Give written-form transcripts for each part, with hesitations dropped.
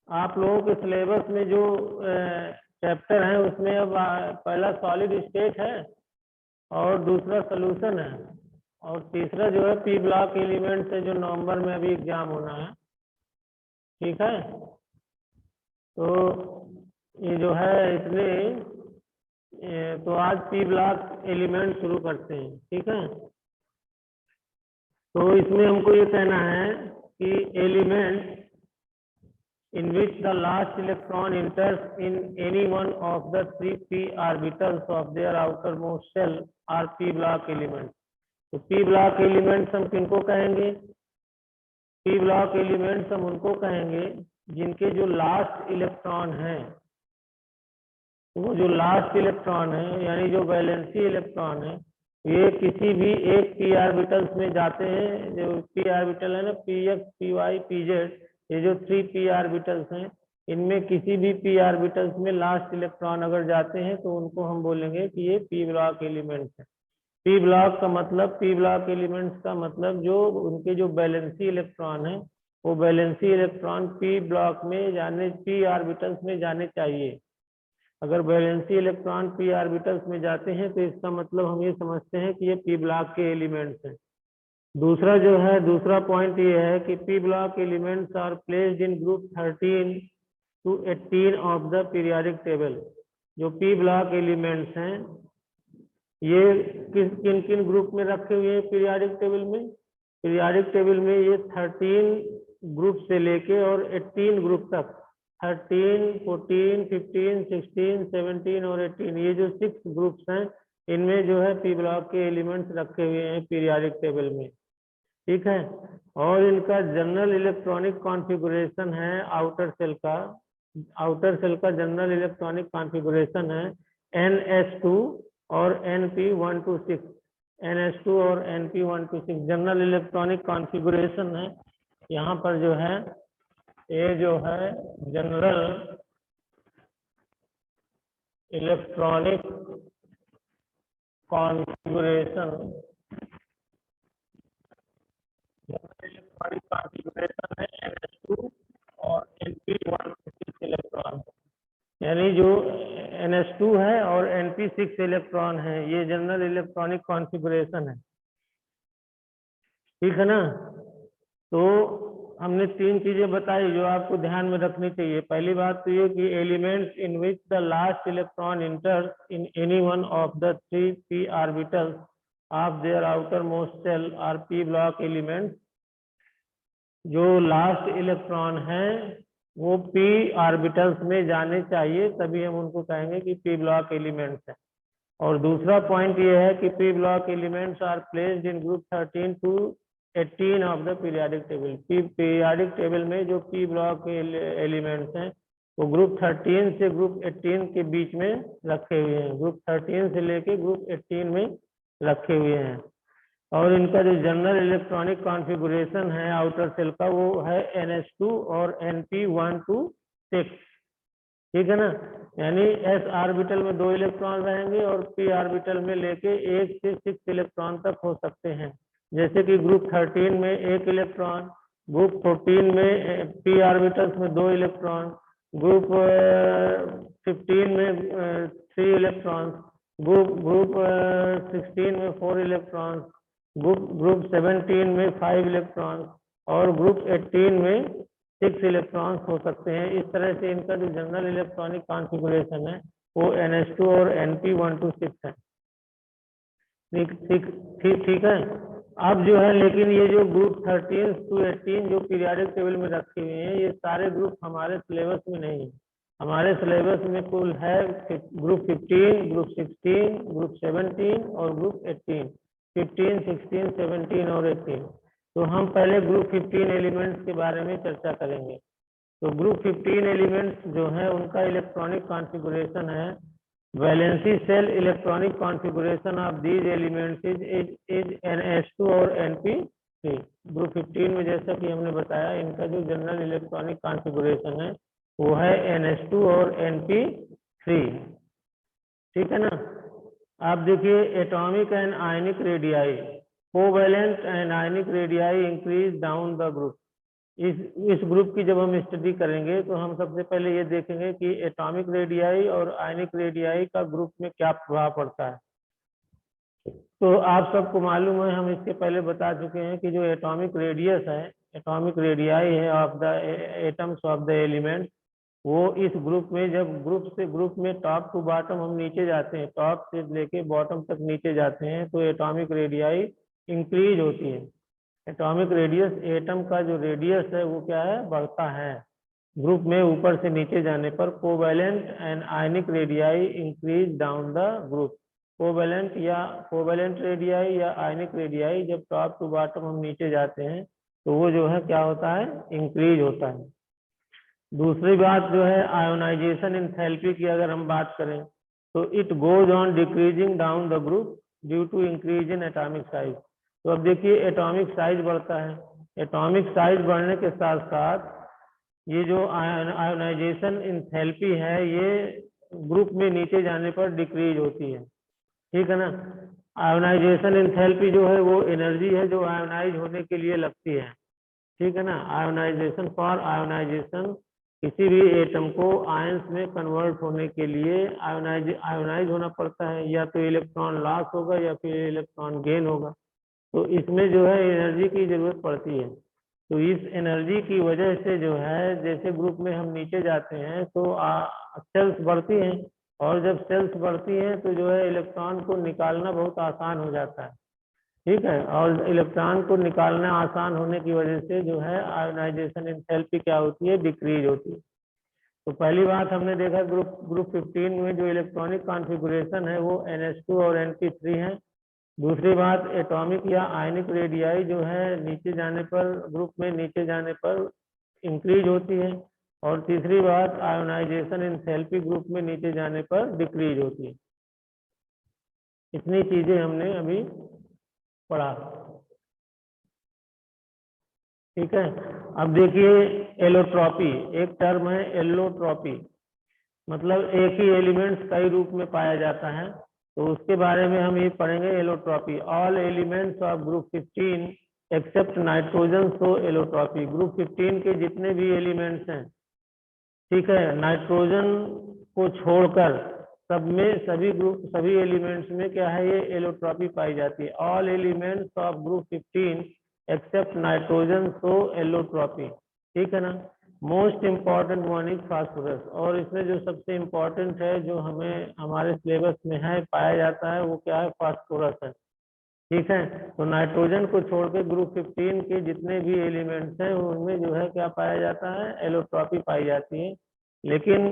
आप लोगों के सिलेबस में जो चैप्टर है उसमें अब पहला सॉलिड स्टेट है और दूसरा सोल्यूशन है और तीसरा जो है पी ब्लॉक एलिमेंट है जो नवंबर में अभी एग्जाम होना है। ठीक है, तो ये जो है इसमें तो आज पी ब्लॉक एलिमेंट शुरू करते हैं। ठीक है, तो इसमें हमको ये कहना है कि element in which the last electron enters in any one of the three p orbitals of their outermost shell are p block elements। तो p block elements हम किनको कहेंगे? p block elements हम उनको कहेंगे जिनके जो लास्ट इलेक्ट्रॉन है, वो जो लास्ट इलेक्ट्रॉन है यानी जो वैलेंसी इलेक्ट्रॉन है, ये किसी भी एक p ऑर्बिटल्स में जाते हैं। जो p ऑर्बिटल है ना, px py pz, ये जो 3p ऑर्बिटल्स हैं, इनमें किसी भी p ऑर्बिटल्स में लास्ट इलेक्ट्रॉन अगर जाते हैं तो उनको हम बोलेंगे कि ये p ब्लॉक एलिमेंट्स है। p ब्लॉक का मतलब, p ब्लॉक एलिमेंट्स का मतलब जो उनके जो वैलेंसी इलेक्ट्रॉन है, वो वैलेंसी इलेक्ट्रॉन p ब्लॉक में जाने, p ऑर्बिटल्स में जाने चाहिए। अगर वैलेंसी इलेक्ट्रॉन p ऑर्बिटल्स में जाते हैं तो इसका मतलब हम ये समझते हैं कि ये p ब्लॉक के एलिमेंट्स हैं। दूसरा जो है, दूसरा पॉइंट ये है कि p block elements are placed in group 13 to 18 of the periodic table. जो p ब्लॉक एलिमेंट्स हैं ये किन किन ग्रुप में रखे हुए हैं पीरियोडिक टेबल में? पीरियोडिक टेबल में ये 13 ग्रुप से लेके और 18 ग्रुप तक, 13, 14, 15, 16, 17 और 18, ये जो 6 ग्रुप्स हैं, इनमें जो है पी ब्लॉक के एलिमेंट्स रखे हुए हैं पीरियोडिक टेबल में। ठीक है, और इनका जनरल इलेक्ट्रॉनिक कॉन्फ़िगरेशन है आउटर सेल का, आउटर सेल का जनरल इलेक्ट्रॉनिक कॉन्फ़िगरेशन है NS2 और NP126, NS2 और NP126 जनरल इलेक्ट्रॉनिक कॉन्फ़िगरेशन है। यहाँ पर जो है ये जो है general electronic configuration, electronic configuration है NS2 और NP126 इलेक्ट्रॉन, यानी जो NS2 है और NP6 इलेक्ट्रॉन है, ये जनरल इलेक्ट्रॉनिक कॉन्फ़िगरेशन है। ठीक है ना, तो हमने 3 चीजें बताई जो आपको ध्यान में रखनी चाहिए। पहली बात तो ये कि elements in which the last electron enters in any one of the 3 p orbitals of their outermost shell are p block elements. जो लास्ट इलेक्ट्रॉन है वो p ऑर्बिटल्स में जाने चाहिए, तभी हम उनको कहेंगे कि p ब्लॉक एलिमेंट्स है। और दूसरा पॉइंट ये है कि p block elements are placed in group 13 to 18 of the periodic table. Periodic table में जो p ब्लॉक एलिमेंट्स हैं वो ग्रुप 13 से ग्रुप 18 के बीच में रखे हुए हैं, ग्रुप 13 से लेके ग्रुप 18 में रखे हुए हैं। और इनका जो जनरल इलेक्ट्रॉनिक कॉन्फ़िगरेशन है आउटर सेल का, वो है NS2 और NP126। ठीक है ना, यानी s ऑर्बिटल में 2 इलेक्ट्रॉन रहेंगे और p ऑर्बिटल में लेके 1 से 6 इलेक्ट्रॉन तक हो सकते हैं। जैसे कि ग्रुप 13 में 1 इलेक्ट्रॉन, ग्रुप 14 में p ऑर्बिटल्स में 2 इलेक्ट्रॉन, ग्रुप 15 में 3 इलेक्ट्रॉन, ग्रुप 16 में 4 इलेक्ट्रॉन, ग्रुप 17 में 5 इलेक्ट्रॉन और ग्रुप 18 में 6 इलेक्ट्रॉन्स हो सकते हैं। इस तरह से इनका जो जनरल इलेक्ट्रॉनिक कॉन्फ़िगरेशन है वो NS2 और NP126 है। ठीक है। अब जो है, लेकिन ये जो ग्रुप 13 to 18 जो पीरियोडिक टेबल में रखे हुए हैं, ये सारे ग्रुप हमारे सिलेबस में नहीं है। हमारे सिलेबस में कुल है ग्रुप 15, ग्रुप 16, ग्रुप 17 और ग्रुप 18, 15, 16, 17 और 18। तो हम पहले ग्रुप 15 एलिमेंट्स के बारे में चर्चा करेंगे। तो ग्रुप 15 एलिमेंट्स जो है उनका इलेक्ट्रॉनिक कॉन्फ़िगरेशन है, valency shell electronic configuration of these elements is NS2 और NP3। ग्रुप 15 में जैसा कि हमने बताया, इनका जो जनरल इलेक्ट्रॉनिक कॉन्फ़िगरेशन है वो है NS2 और NP3। ठीक है ना। आप देखिए, atomic and ionic radii, covalent and ionic radii increase down the group. इस ग्रुप की जब हम स्टडी करेंगे तो हम सबसे पहले ये देखेंगे कि एटॉमिक रेडियाई और आयनिक रेडियाई का ग्रुप में क्या प्रभाव पड़ता है। तो आप सबको मालूम है, हम इसके पहले बता चुके हैं कि जो एटॉमिक रेडियस है, एटॉमिक रेडियाई है of the atoms of the element, वो इस ग्रुप में जब ग्रुप से ग्रुप में टॉप टू बॉटम हम नीचे जाते हैं, टॉप से लेके बॉटम तक नीचे जाते हैं, तो एटॉमिक रेडियाई इंक्रीज होती है। एटॉमिक रेडियस, एटम का जो रेडियस है वो क्या है, बढ़ता है ग्रुप में ऊपर से नीचे जाने पर। Covalent and ionic radii increase down the group. Covalent radii या आयनिक रेडियाई जब टॉप टू बॉटम हम नीचे जाते हैं तो वो जो है क्या होता है, इंक्रीज होता है। दूसरी बात जो है आयोनाइजेशन एंथैल्पी की अगर हम बात करें तो it goes on decreasing down the group due to increase in atomic size. तो अब देखिए एटॉमिक साइज बढ़ता है, एटॉमिक साइज बढ़ने के साथ साथ ये जो आयोनाइजेशन एंथैल्पी है ये ग्रुप में नीचे जाने पर डिक्रीज होती है, ठीक है ना। आयोनाइजेशन एंथैल्पी जो है वो एनर्जी है जो आयोनाइज होने के लिए लगती है, ठीक है ना। आयोनाइजेशन, फॉर आयोनाइजेशन, किसी भी एटम को आयंस में कन्वर्ट होने के लिए आयोनाइज होना पड़ता है, या तो इलेक्ट्रॉन लॉस होगा या फिर इलेक्ट्रॉन गेन होगा। तो इसमें जो है एनर्जी की जरूरत पड़ती है। तो इस एनर्जी की वजह से जो है जैसे ग्रुप में हम नीचे जाते हैं तो सेल्स बढ़ती हैं, और जब सेल्स बढ़ती हैं तो जो है इलेक्ट्रॉन को निकालना बहुत आसान हो जाता है, ठीक है। और इलेक्ट्रॉन को निकालना आसान होने की वजह से जो है आयोनाइजेशन एंथैल्पी क्या होती है, डिक्रीज होती है। तो पहली बात हमने देखा ग्रुप 15 में जो इलेक्ट्रॉनिक कॉन्फ़िगरेशन है वो NH2 और NP3 है। दूसरी बात एटॉमिक या आयनिक रेडियाई जो है नीचे जाने पर, ग्रुप में नीचे जाने पर इंक्रीज होती है। और तीसरी बात आयोनाइजेशन एंथैल्पी ग्रुप में नीचे जाने पर डिक्रीज होती है। इतनी चीजें हमने अभी पढ़ा, ठीक है। अब देखिए एलोट्रॉपी, एक टर्म है एलोट्रॉपी, मतलब एक ही एलिमेंट्स कई रूप में पाया जाता है, तो उसके बारे में हम ये पढ़ेंगे। Allotropy, all elements of group 15 except nitrogen show allotropy. Group 15 के जितने भी एलिमेंट्स हैं, ठीक है, नाइट्रोजन को छोड़कर सब में, सभी एलिमेंट्स में क्या है, ये एलोट्रॉपी पाई जाती है। All elements of group 15 except nitrogen show allotropy, ठीक है ना। Most important one is phosphorus, और इसमें जो सबसे इम्पोर्टेंट है जो हमें हमारे सिलेबस में है, पाया जाता है, वो क्या है, फास्फोरस है, ठीक है। तो नाइट्रोजन को छोड़ के ग्रुप 15 के जितने भी एलिमेंट्स हैं उनमें जो है क्या पाया जाता है, एलोट्रॉपी पाई जाती है। लेकिन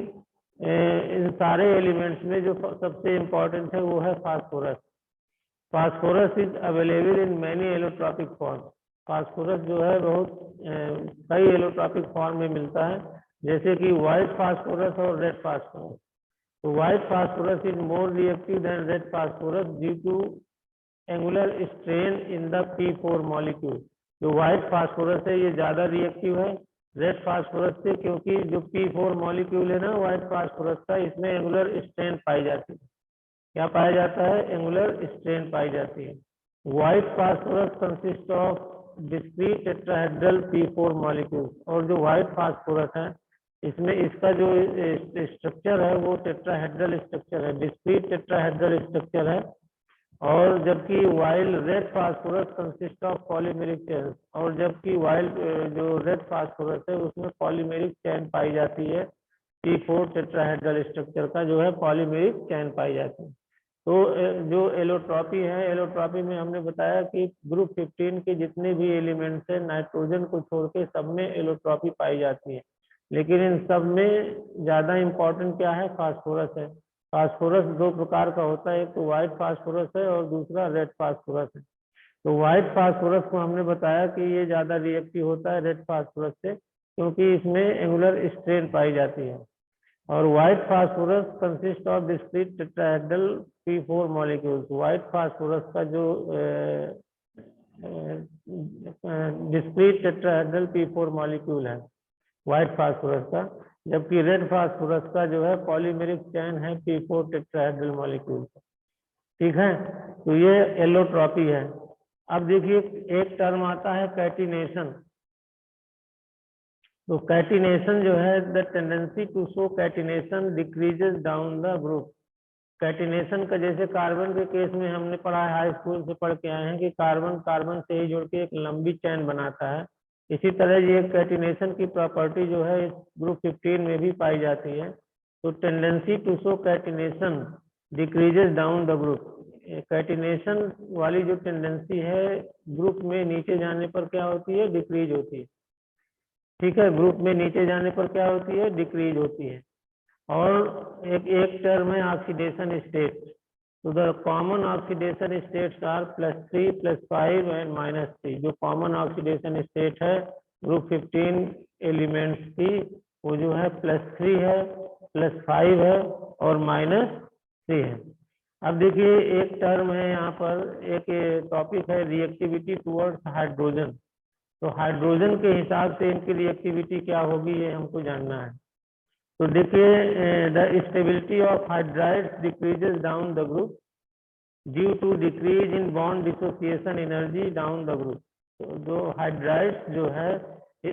इन सारे एलिमेंट्स में जो सबसे इम्पोर्टेंट है वो है phosphorus. Phosphorus is available in many allotropic form. Phosphorus जो है बहुत कई एलोट्रॉपिक फॉर्म में मिलता है, जैसे कि व्हाइट फास्फोरस और रेड फास्फोरस। तो white phosphorus is more reactive than red phosphorus due to angular strain in the P4 molecule. जो व्हाइट फास्फोरस है ये ज्यादा रिएक्टिव है रेड फास्फोरस से, क्योंकि जो P4 मॉलिक्यूल है ना व्हाइट फास्फोरस का, इसमें एंगुलर स्ट्रेन पाई जाती है। क्या पाया जाता है, एंगुलर स्ट्रेन पाई जाती है। White phosphorus consist of discrete tetrahedral P4 molecule, और जो व्हाइट फास्फोरस है इसमें इसका जो स्ट्रक्चर है वो टेट्राहेड्रल स्ट्रक्चर है, डिस्क्रीट टेट्राहेड्रल स्ट्रक्चर है। और जबकि wild red phosphorus consist of polymeric chain, और जबकि वाइल्ड जो रेड फास्फोरस है उसमें पॉलीमेरिक चैन पाई जाती है, P4 टेट्राहेड्रल स्ट्रक्चर का जो है पॉलीमेरिक चैन पाई जाती है। तो जो एलोट्रॉपी है, एलोट्रॉपी में हमने बताया कि ग्रुप 15 के जितने भी एलिमेंट्स हैं नाइट्रोजन को छोड़ के सब में एलोट्रॉपी पाई जाती है, लेकिन इन सब में ज्यादा इंपॉर्टेंट क्या है, फास्फोरस है। फास्फोरस दो प्रकार का होता है, एक तो व्हाइट फास्फोरस है और दूसरा रेड फास्फोरस है। तो व्हाइट फास्फोरस को हमने बताया कि ये ज्यादा रिएक्टिव होता है रेड फास्फोरस से, क्योंकि इसमें एंगुलर स्ट्रेन पाई जाती है। और white phosphorus consist of discrete tetrahedral P4 molecules. White phosphorus का जो डिस्क्रीट टेट्राहेड्रल P4 मॉलिक्यूल है व्हाइट फास्फोरस का, जबकि रेड फास्फोरस का जो है पॉलीमेरिक चैन है P4 टेट्राहेड्रल मॉलिक्यूल, ठीक है। तो ये एलोट्रॉपी है। अब देखिए एक टर्म आता है कैटिनेशन। तो कैटिनेशन जो है, the tendency to show catenation decreases down the group. Catenation का जैसे कार्बन के केस में हमने पढ़ा है, हाई स्कूल से पढ़ के आए हैं कि कार्बन कार्बन से ही जुड़ के एक लंबी चेन बनाता है। इसी तरह ये कैटिनेशन की प्रॉपर्टी जो है इस ग्रुप 15 में भी पाई जाती है। तो tendency to show catenation decreases down the group. Catenation वाली जो टेंडेंसी है ग्रुप में नीचे जाने पर क्या होती है, डिक्रीज होती है। ठीक है, ग्रुप में नीचे जाने पर क्या होती है, डिक्रीज होती है। और एक टर्म है ऑक्सीडेशन स्टेट। तो the common oxidation states are +3 +5 and -3। जो कॉमन ऑक्सीडेशन स्टेट है ग्रुप 15 एलिमेंट्स की, वो जो है +3 है, +5 है और -3 है। अब देखिए एक टर्म है यहाँ पर, एक टॉपिक है रिएक्टिविटी टुवर्ड्स हाइड्रोजन। तो हाइड्रोजन के हिसाब से इनकी रिएक्टिविटी क्या होगी ये हमको जानना है। तो देखिए the stability of hydrides decreases down the group due to decrease in bond dissociation energy down the group. तो जो हाइड्राइड्स जो है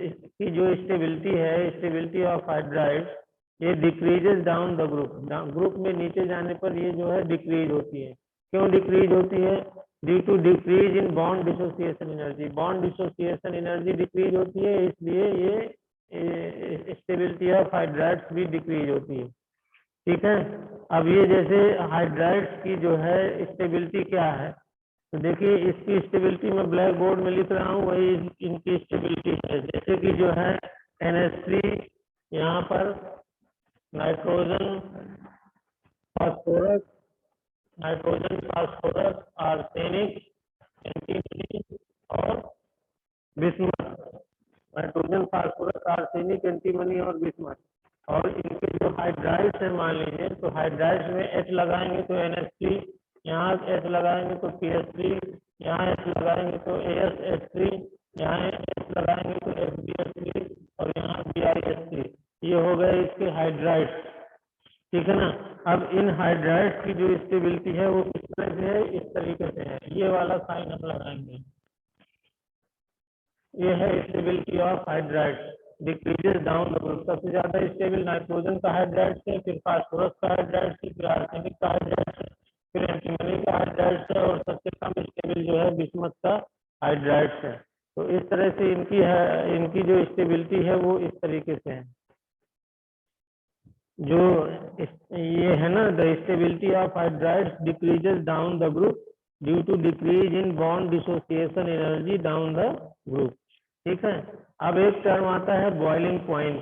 इसकी जो स्टेबिलिटी है, स्टेबिलिटी ऑफ हाइड्राइड्स, ये decreases down the group. Group में नीचे जाने पर ये जो है डिक्रीज होती है। क्यों डिक्रीज होती है? Due to decrease in bond dissociation energy. Bond dissociation energy decrease होती है, इसलिए ये स्टेबिलिटी ऑफ हाइड्राइड्स भी डिक्रीज होती है। ठीक है, अब ये जैसे हाइड्राइड्स की जो है स्टेबिलिटी क्या है, तो देखिए इसकी स्टेबिलिटी मैं ब्लैक बोर्ड में लिख रहा हूँ, वही इनकी स्टेबिलिटी है। जैसे कि जो है NH3, यहाँ पर नाइट्रोजन फास्फोरस, आर्सेनिक, एंटीमनी और bismuth. Nitrogen phosphorus arsenic antimony और बिस्मथ। और इनके जो हाइड्राइड्स है मान लीजिए, तो हाइड्राइड्स में H लगाएंगे तो NH3, यहाँ H लगाएंगे तो PH3, यहाँ H लगाएंगे तो ASH3, यहाँ H लगाएंगे तो FBH3 और यहाँ BiH3। ये हो गए इसके हाइड्राइड्स। ठीक है ना। अब इन हाइड्राइड्स की जो स्टेबिलिटी है वो किस तरह से है, इस तरीके से है। ये वाला साइन हम लगाएंगे, ये है stability of hydrides decreases down the group. सबसे ज्यादा स्टेबल नाइट्रोजन का हाइड्राइड्स है, फिर फास्फोरस का हाइड्राइड्स है, फिर आर्सेनिक का हाइड्राइड्स है, फिर एंटीमनी का हाइड्राइड्स है और सबसे कम स्टेबल जो है बिस्मथ का हाइड्राइड्स है। तो इस तरह से इनकी जो स्टेबिलिटी है वो इस तरीके से है। जो ये है ना, the stability of hydrides decreases down the group due to decrease in bond dissociation energy down the group. ठीक है, अब एक टर्म आता है बॉइलिंग पॉइंट।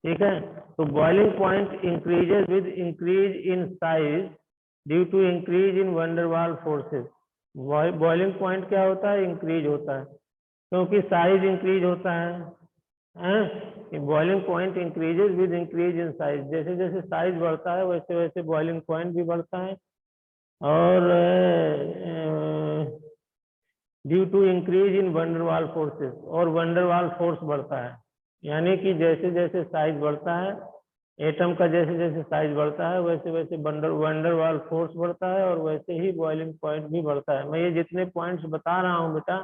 ठीक है, तो boiling point increases with increase in size due to increase in van der Waals forces. Boiling point क्या होता है, इंक्रीज होता है क्योंकि साइज इंक्रीज होता है। Boiling point increases with increase in size. जैसे जैसे साइज बढ़ता है वैसे वैसे बॉइलिंग पॉइंट भी बढ़ता है। और due to increase in van der Waals forces, और वैन डर वाल फोर्स बढ़ता है। यानी कि जैसे जैसे साइज बढ़ता है, एटम का जैसे जैसे साइज बढ़ता है वैसे वैसे वैन डर वाल फोर्स बढ़ता है और वैसे ही बॉइलिंग पॉइंट भी बढ़ता है। मैं ये जितने पॉइंट्स बता रहा हूँ बेटा,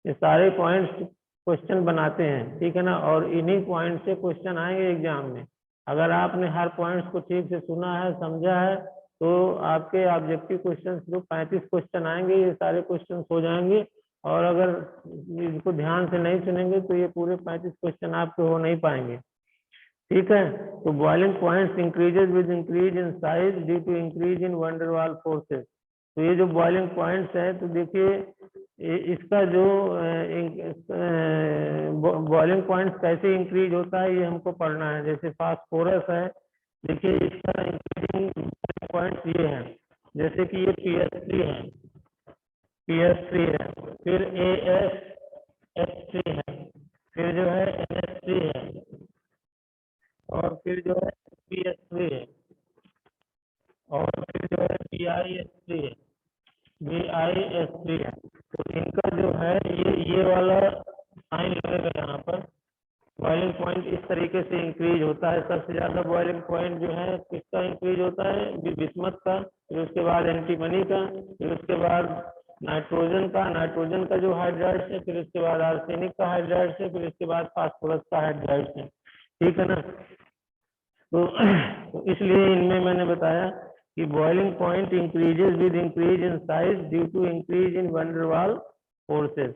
ये सारे पॉइंट्स क्वेश्चन बनाते हैं। ठीक है ना, और इन्हीं पॉइंट से क्वेश्चन आएंगे एग्जाम में। अगर आपने हर पॉइंट्स को ठीक से सुना है, समझा है, तो आपके ऑब्जेक्टिव क्वेश्चन जो 35 क्वेश्चन आएंगे ये सारे क्वेश्चन हो जाएंगे। और अगर इनको ध्यान से नहीं सुनेंगे तो ये पूरे 35 क्वेश्चन आपके हो नहीं पाएंगे। ठीक है, तो boiling points increases with increase in size due to increase in van der Waals forces. तो ये जो बॉइलिंग पॉइंट्स है, तो देखिए इसका जो बॉइलिंग पॉइंट्स कैसे इंक्रीज होता है ये हमको पढ़ना है। जैसे फास्फोरस है, देखिए इसका इंक्रीजिंग पॉइंट्स ये है, जैसे कि ये PH3 है, फिर ASH3 है, फिर जो है NH3 है और फिर जो है PH3 है और फिर जो है BiH3 है। तो इनका जो है ये वाला साइन लगेगा यहाँ पर। बॉइलिंग पॉइंट इस तरीके से इंक्रीज होता है। सबसे ज्यादा बॉइलिंग पॉइंट जो है किसका इंक्रीज होता है, बिस्मथ का, फिर उसके बाद एंटीमनी का, फिर उसके बाद नाइट्रोजन का जो हाइड्राइड्स है, फिर उसके बाद आर्सेनिक का हाइड्राइड्स है, फिर इसके बाद फास्फोरस का हाइड्राइड्स है, ठीक है ना। तो इसलिए इनमें मैंने बताया कि boiling point increases with increase in size due to increase in van der Waals forces.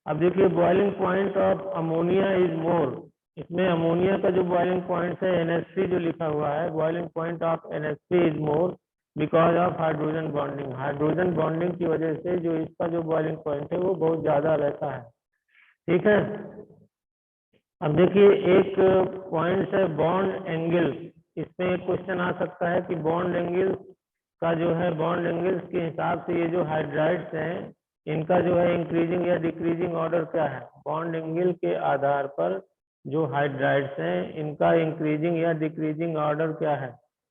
अब देखिए boiling point of ammonia is more, इसमें अमोनिया का जो बॉइलिंग पॉइंट है NH3 जो लिखा हुआ है, boiling point of NH3 is more because of hydrogen bonding. Hydrogen bonding की वजह से जो इसका जो बॉइलिंग पॉइंट है वो बहुत ज्यादा रहता है, ठीक है। अब देखिए एक पॉइंट है बॉन्ड एंगल, इसमें एक क्वेश्चन आ सकता है कि बॉन्ड एंगल का जो है, बॉन्ड एंगल्स के हिसाब से ये जो हाइड्राइड्स हैं इनका जो है इंक्रीजिंग या डिक्रीजिंग ऑर्डर क्या है। बॉन्ड एंगल के आधार पर जो हाइड्राइड्स हैं इनका इंक्रीजिंग या डिक्रीजिंग ऑर्डर क्या है।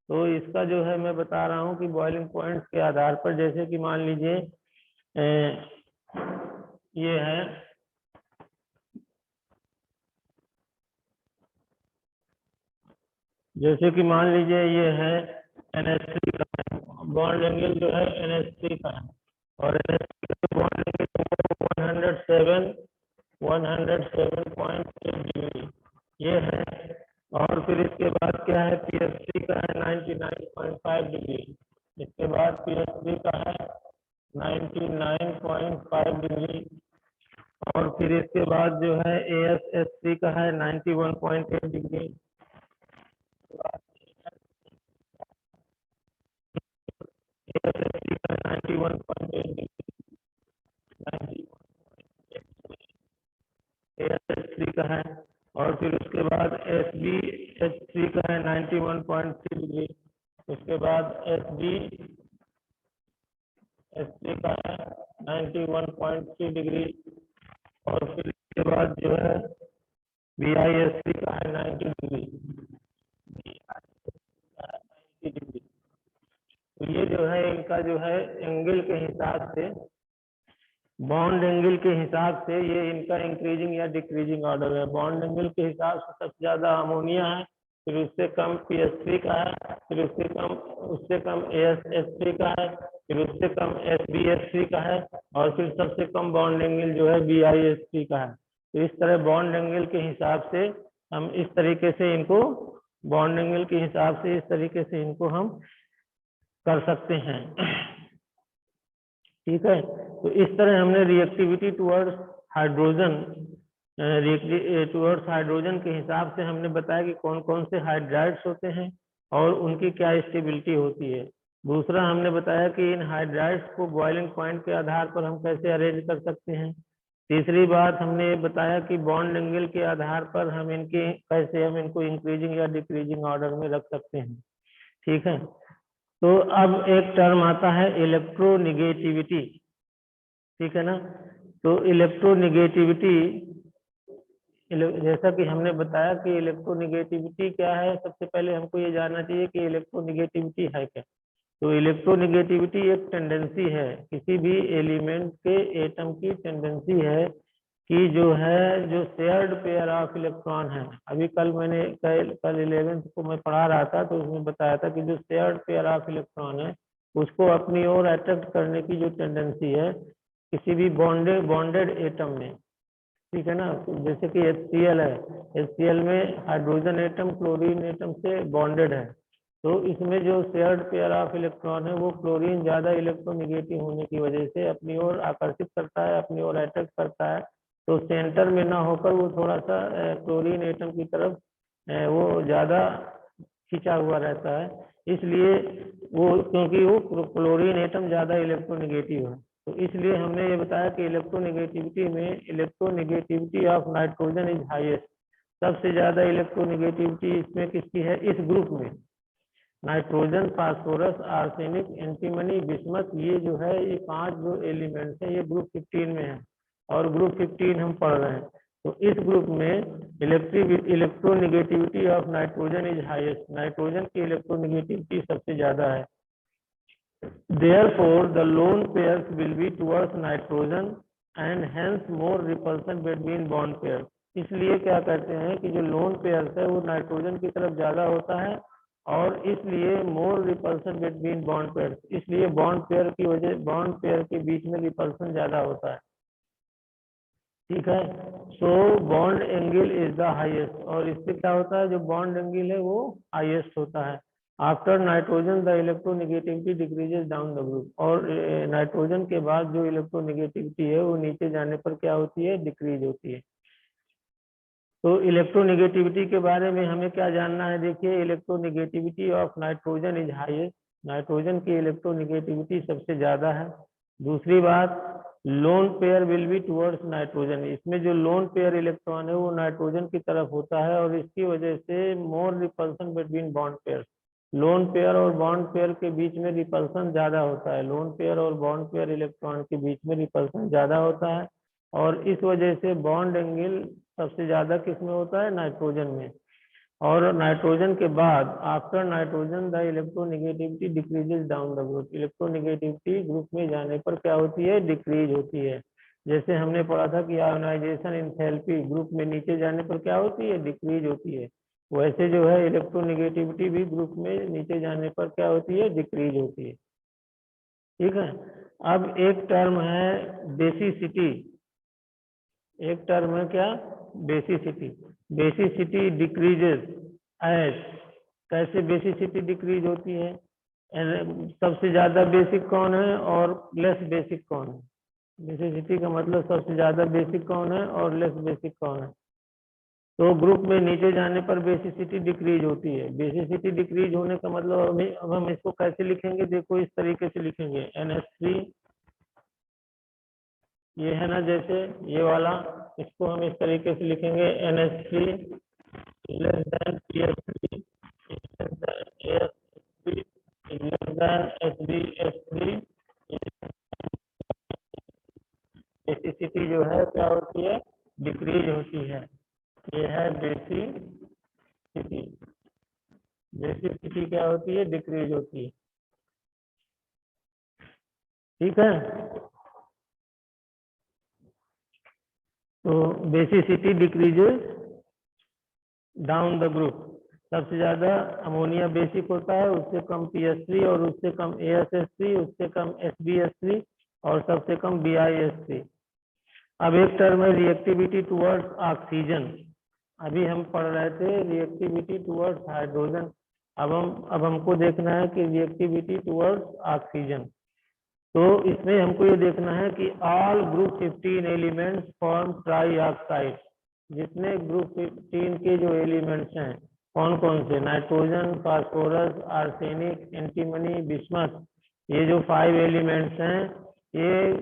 तो इसका जो है मैं बता रहा हूँ कि बॉइलिंग पॉइंट्स के आधार पर, जैसे कि मान लीजिए ये है, जैसे कि मान लीजिए ये है NH3 का है, बॉन्ड एंगल जो है NH3 का है, और NH3 का बॉन्ड एंगल 107.8 डिग्री ये है। और फिर इसके बाद क्या है, PH3 का है 99.5 डिग्री, इसके बाद PH3 का है 99.5 डिग्री, और फिर इसके बाद जो है ASH3 का है 91.8 डिग्री, ASH3 का 91.8 डिग्री, ASH3 का है, और फिर उसके बाद SbH3 का है 91.3 डिग्री, उसके बाद SbH3 का है 91.3 डिग्री, और फिर इसके बाद जो है BiSC का है 90 डिग्री, डिग्री। तो ये जो है इनका जो है एंगल के हिसाब से, बॉन्ड एंगल के हिसाब से ये इनका इंक्रीजिंग या डिक्रीजिंग ऑर्डर है। बॉन्ड एंगल के हिसाब से सबसे ज्यादा अमोनिया है, फिर उससे कम PH3 का है, फिर उससे कम ASH3 का है, फिर उससे कम SbH3 का है, और फिर सबसे कम बॉन्ड एंगल जो है BiSC का है। तो इस तरह बॉन्ड एंगल के हिसाब से हम इस तरीके से इनको, बॉन्ड एंगल के हिसाब से इस तरीके से इनको हम कर सकते हैं, ठीक है। तो इस तरह हमने reactivity towards hydrogen, towards hydrogen के हिसाब से हमने बताया कि कौन कौन से हाइड्राइड्स होते हैं और उनकी क्या स्टेबिलिटी होती है। दूसरा हमने बताया कि इन हाइड्राइड्स को बॉइलिंग पॉइंट के आधार पर हम कैसे अरेंज कर सकते हैं। तीसरी बात हमने बताया कि बॉन्ड एंगल के आधार पर हम इनको इंक्रीजिंग या डिक्रीजिंग ऑर्डर में रख सकते हैं, ठीक है। तो अब एक टर्म आता है इलेक्ट्रोनिगेटिविटी, ठीक है ना। तो इलेक्ट्रोनिगेटिविटी, जैसा कि हमने बताया कि इलेक्ट्रोनिगेटिविटी क्या है, सबसे पहले हमको ये जानना चाहिए कि इलेक्ट्रोनिगेटिविटी है क्या। तो इलेक्ट्रोनिगेटिविटी एक टेंडेंसी है, किसी भी एलिमेंट के एटम की टेंडेंसी है कि जो है, जो शेयर्ड पेयर ऑफ इलेक्ट्रॉन है। अभी कल 11th को मैं पढ़ा रहा था, तो उसमें बताया था कि जो शेयर्ड पेयर ऑफ इलेक्ट्रॉन है उसको अपनी ओर अट्रैक्ट करने की जो टेंडेंसी है किसी भी बॉन्डेड एटम में, ठीक है ना। तो जैसे कि HCl है, HCl में हाइड्रोजन एटम क्लोरीन एटम से बॉन्डेड है, तो इसमें जो शेयर्ड पेयर ऑफ इलेक्ट्रॉन है वो क्लोरीन ज्यादा इलेक्ट्रोनिगेटिव होने की वजह से अपनी ओर आकर्षित करता है, अपनी ओर अट्रैक्ट करता है। तो सेंटर में ना होकर वो थोड़ा सा क्लोरीन एटम की तरफ वो ज्यादा खिंचा हुआ रहता है, इसलिए वो, क्योंकि वो क्लोरीन एटम ज्यादा इलेक्ट्रोनिगेटिव है। तो इसलिए हमने ये बताया कि इलेक्ट्रोनिगेटिविटी में electronegativity of nitrogen is highest, सबसे ज्यादा इलेक्ट्रोनिगेटिविटी इसमें किसकी है, इस ग्रुप में। Nitrogen, phosphorus, arsenic, antimony, bismuth, ये जो है ये 5 जो एलिमेंट्स हैं ये ग्रुप 15 में है, और ग्रुप 15 हम पढ़ रहे हैं। तो इस ग्रुप में electronegativity of nitrogen is highest, nitrogen की इलेक्ट्रोनिगेटिविटी सबसे ज्यादा है। Therefore, the lone pairs will be towards nitrogen and hence more repulsion between bond pairs. इसलिए क्या कहते हैं कि जो लोन पेयर्स है वो नाइट्रोजन की तरफ ज्यादा होता है और इसलिए more repulsion between bond pair, इसलिए बॉन्ड पेयर की वजह, बॉन्ड पेयर के बीच में रिपल्सन ज्यादा होता है। ठीक है, so bond angle is the highest, और इससे क्या होता है, जो बॉन्ड एंगल है वो हाईएस्ट होता है। After nitrogen the electronegativity decreases down the group, और नाइट्रोजन के बाद जो इलेक्ट्रोनेगेटिविटी है वो नीचे जाने पर क्या होती है, डिक्रीज होती है। तो इलेक्ट्रोनेगेटिविटी के बारे में हमें क्या जानना है, देखिए electronegativity of nitrogen is highest, nitrogen की इलेक्ट्रोनेगेटिविटी सबसे ज्यादा है। दूसरी बात, lone pair will be towards nitrogen, इसमें जो लोन पेयर इलेक्ट्रॉन है वो नाइट्रोजन की तरफ होता है, और इसकी वजह से more repulsion between bond pair, lone pair और बॉन्ड पेयर के बीच में रिपल्सन ज्यादा होता है, लोन पेयर और बॉन्ड पेयर इलेक्ट्रॉन के बीच में रिपल्सन ज्यादा होता है, और इस वजह से बॉन्ड एंगल सबसे ज्यादा किसमें होता है, नाइट्रोजन में। और नाइट्रोजन के बाद after nitrogen the electronegativity decreases down the group, electronegativity group में जाने पर क्या होती है, डिक्रीज होती है। जैसे हमने पढ़ा था कि आयोनाइजेशन एंथैल्पी ग्रुप में नीचे जाने पर क्या होती है, डिक्रीज होती है, वैसे जो है इलेक्ट्रोनेगेटिविटी भी ग्रुप में नीचे जाने पर क्या होती है, डिक्रीज होती है। ठीक है, अब एक टर्म है बेसिसिटी, एक टर्म है क्या, बेसिसिटी, बेसिसिटी डिक्रीजेस एज, कैसे बेसिसिटी डिक्रीज होती है, सबसे ज्यादा बेसिक कौन है और लेस बेसिक कौन है, बेसिसिटी का मतलब सबसे ज्यादा बेसिक कौन है और लेस बेसिक कौन है। तो ग्रुप में नीचे जाने पर बेसिसिटी डिक्रीज होती है, बेसिसिटी डिक्रीज होने का मतलब अब हम इसको कैसे लिखेंगे, देखो इस तरीके से लिखेंगे, NH3 ये है ना, जैसे ये वाला, इसको हम इस तरीके से लिखेंगे, NH3 less than PH3 less than AS3 less than HBS3, basicity जो है क्या होती है, डिक्रीज होती है। ये है बेसिसिटी, बेसिसिटी क्या होती है, डिक्रीज होती है। ठीक है, तो basicity decreases down the group, सबसे ज्यादा अमोनिया बेसिक होता है, उससे कम PH3 और उससे कम ASH3, उससे कम HBS3 और सबसे कम BIS3। अब एक टर्म है रिएक्टिविटी टुवर्ड्स ऑक्सीजन, अभी हम पढ़ रहे थे रिएक्टिविटी टुवर्ड्स हाइड्रोजन, अब हमको देखना है कि रिएक्टिविटी टुवर्ड्स ऑक्सीजन। तो इसमें हमको ये देखना है कि all group 15 elements form try oxide, जितने ग्रुप 15 के जो एलिमेंट्स हैं कौन कौन से, nitrogen, phosphorus, arsenic, antimony, bismuth, ये जो 5 एलिमेंट्स हैं, ये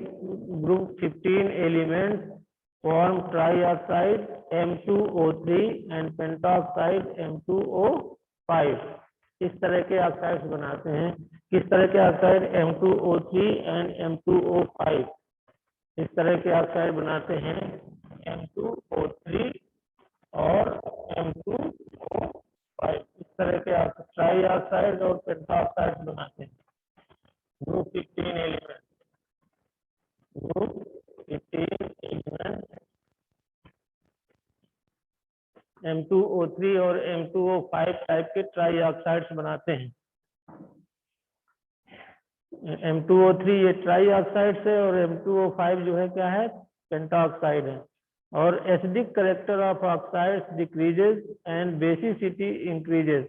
group 15 elements form try oxide M2O3 and pentoxide M2O5, इस तरह के ऑक्साइड्स बनाते हैं। किस तरह के ऑक्साइड, M2O3 एंड M2O5, इस तरह के ऑक्साइड बनाते हैं, M2O3 और M2O5, इस तरह के ट्राई ऑक्साइड और पेंटाऑक्साइड बनाते हैं। Group 15 element, group 15 element M2O3 और M2O5 टाइप के ट्राई ऑक्साइड्स बनाते हैं। M2O3 ये ट्राई ऑक्साइड है और M2O5 जो है क्या है, पेंटाऑक्साइड है। और acidic character of oxides decreases and basicity increases.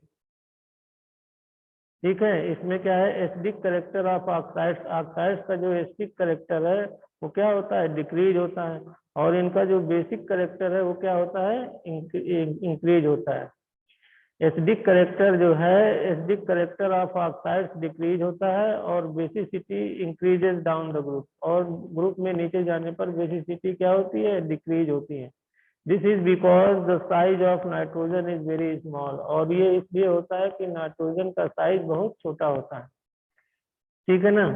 ठीक है, इसमें क्या है, acidic character of oxides, oxides का जो एसिडिक करेक्टर है वो क्या होता है, डिक्रीज होता है, और इनका जो बेसिक करेक्टर है वो क्या होता है, इंक्रीज होता है। एसिडिक करेक्टर जो है, acidic character of oxides decrease होता है और basicity increases down the group, और ग्रुप में नीचे जाने पर बेसिसिटी क्या होती है, डिक्रीज होती है। This is because the size of nitrogen is very small, और ये इसलिए होता है कि नाइट्रोजन का साइज बहुत छोटा होता है। ठीक है ना,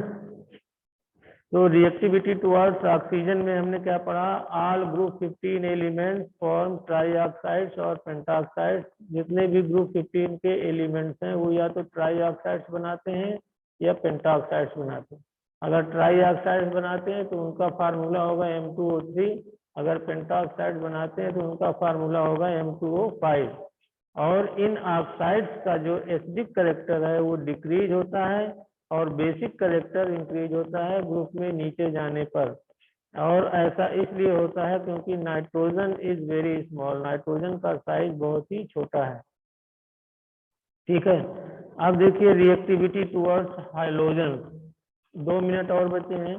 तो रिएक्टिविटी टुवर्ड्स ऑक्सीजन में हमने क्या पढ़ा, ऑल ग्रुप 15 एलिमेंट्स फॉर्म ट्राईऑक्साइड्स और पेंटाऑक्साइड्स, जितने भी ग्रुप 15 के एलिमेंट्स हैं वो या तो ट्राईऑक्साइड्स बनाते हैं या पेंटाऑक्साइड्स बनाते हैं। अगर ट्राईऑक्साइड्स बनाते हैं तो उनका फार्मूला होगा M2O3, अगर पेंटाऑक्साइड बनाते हैं तो उनका फार्मूला होगा M2O5। और इन ऑक्साइड्स का जो एसिडिक करेक्टर है वो डिक्रीज होता है और बेसिक करेक्टर इंक्रीज होता है ग्रुप में नीचे जाने पर। और ऐसा इसलिए होता है क्योंकि nitrogen is very small, nitrogen का साइज बहुत ही छोटा है। ठीक है, अब देखिए रिएक्टिविटी टुवर्ड्स हाइड्रोजन, 2 मिनट और बचे हैं।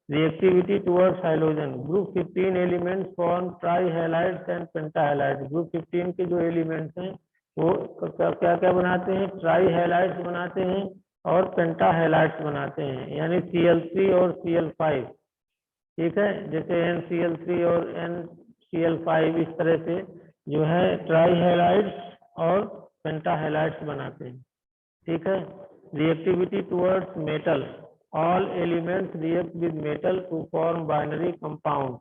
Reactivity towards hydrogen, group 15 elements form try halides and penta halides. Group 15 के जो एलिमेंट्स हैं वो क्या क्या बनाते हैं, ट्राई हैलाइड्स बनाते हैं और पेंटा हैलाइड्स बनाते हैं, यानी Cl3 और Cl5। ठीक है, जैसे NCl3 और NCl5 इस तरह से जो है ट्राई हैलाइड्स और पेंटा हैलाइड्स बनाते हैं। ठीक है, reactivity towards metal, all elements react with metal to form binary compound.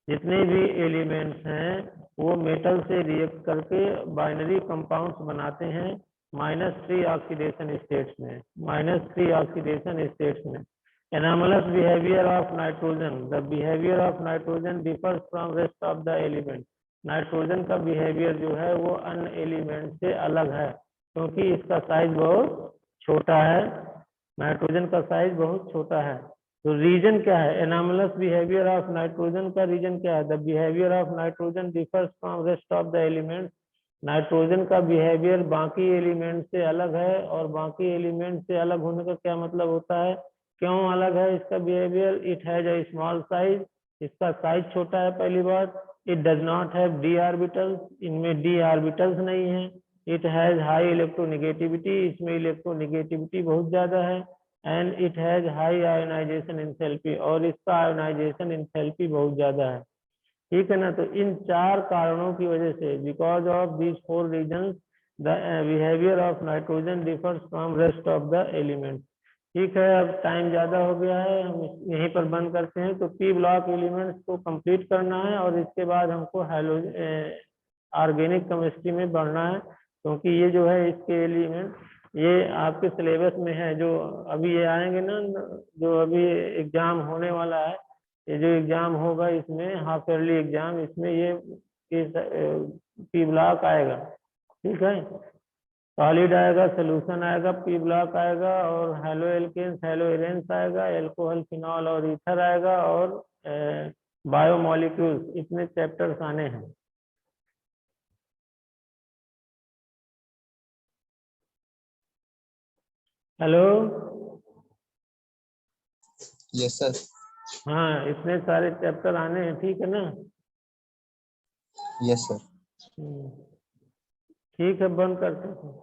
जितने भी एलिमेंट्स हैं वो मेटल से रिएक्ट करके बाइनरी कंपाउंड्स बनाते हैं -3 ऑक्सीडेशन स्टेट्स में, -3 ऑक्सीडेशन स्टेट्स में। Anomalous behavior of nitrogen, the behavior of nitrogen differs from rest of the element। Nitrogen का बिहेवियर जो है वो अन्य एलिमेंट से अलग है क्योंकि इसका साइज बहुत छोटा है, नाइट्रोजन का साइज बहुत छोटा है। तो रीजन क्या है, एनामलस बिहेवियर ऑफ नाइट्रोजन का रीजन क्या है, the behaviour of nitrogen differs from rest of the element. Nitrogen का बिहेवियर बाकी एलिमेंट से अलग है, और बाकी एलिमेंट से अलग होने का क्या मतलब होता है, क्यों अलग है इसका behaviour, it has a small size, इसका साइज छोटा है पहली बात। It does not have D orbitals, इनमें डी ऑर्बिटल्स नहीं है। इट हैज हाई इलेक्ट्रोनिगेटिविटी, इसमें इलेक्ट्रोनिगेटिविटी बहुत ज्यादा है। And it has high ionisation enthalpy, और इसका आयोनाइजेशन एंथैल्पी बहुत ज्यादा है। ठीक है ना, तो इन 4 कारणों की वजह से, because of these 4 reasons the behaviour of nitrogen differs from rest of the element. ठीक है, अब टाइम ज्यादा हो गया है, हम यहीं पर बंद करते हैं। तो पी ब्लॉक एलिमेंट्स को कंप्लीट करना है और इसके बाद हमको ऑर्गेनिक केमिस्ट्री में बढ़ना है, क्योंकि ये जो है इसके एलिमेंट ये आपके सिलेबस में है। जो अभी ये आएंगे ना, जो अभी एग्जाम होने वाला है, ये जो एग्जाम होगा इसमें हाफ ईयरली एग्जाम, इसमें ये पी ब्लॉक आएगा। ठीक है, सॉलिड आएगा, सोल्यूशन आएगा, पी ब्लॉक आएगा, और हेलो एल्केन्स हेलो एरेंस आएगा, एल्कोहल फिनॉल और ईथर आएगा, और बायोमोलिक्यूल्स, इतने चैप्टर्स आने हैं। Hello, yes sir. हाँ इतने सारे चैप्टर आने हैं, ठीक है ना। Yes sir. ठीक है, बंद करते हैं।